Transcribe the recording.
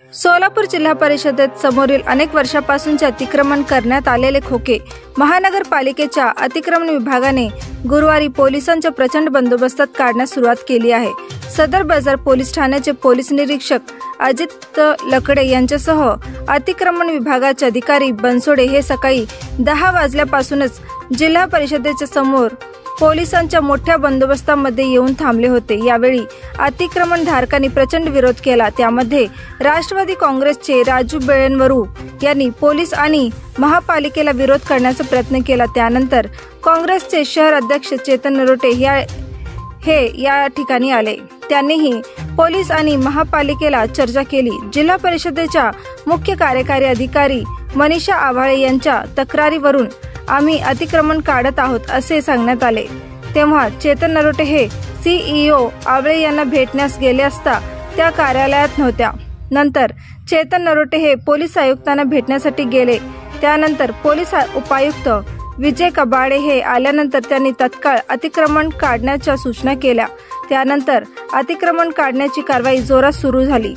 सोलापूर जिल्हा परिषदेत समोरील अनेक वर्षापासूनचे अतिक्रमण करण्यात आलेले खोके महानगरपालिकेच्या अतिक्रमण विभागाने गुरुवारी पोलिसांच्या प्रचंड बंदोबस्तात काढण्यास सुरुवात केली आहे। सदर बाजार पोलीस ठाण्याचे पोलीस निरीक्षक अजित लकडे यांच्यासह अतिक्रमण विभागाचे अधिकारी बनसोडे हे सकाळी 10 वाजल्यापासूनच जिल्हा परिषदेच्या समोर पोलिसांच्या मोठ्या बंदोबस्तामध्ये येऊन थांबले होते। यावेळी अतिक्रमणधारकांनी प्रचंड विरोध केला। त्यामध्ये राष्ट्रवादी काँग्रेसचे राजू बेळेनवरू यांनी पोलीस आणि महापालिकेला विरोध करण्याचा प्रयत्न केला। त्यानंतर काँग्रेसचे शहर अध्यक्ष चेतन नरोटे हे या ठिकाणी आले। त्यांनीही पोलीस आणि महापालिकेला चर्चा केली। जिल्हा परिषदेच्या मुख्य कार्यकारी अधिकारी मनीषा आव्हाळे यांच्या तक्रारीवरून आम्ही अतिक्रमण काढत आहोत असे सांगण्यात आले। तेव्हा चेतन नरोटे हे सीईओ आव्हाळे यांना भेटण्यास गेले असता त्या कार्यालयात नव्हत्या। नंतर चेतन नरोटे हे पोलीस आयुक्तांना भेटण्यासाठी गेले। त्यानंतर पोलीस उपायुक्त विजय कबाडे हे आल्यानंतर त्यांनी तत्काळ अतिक्रमण काढण्याच्या सूचना केल्या। त्यानंतर अतिक्रमण काढण्याची कारवाई जोरात सुरू झाली।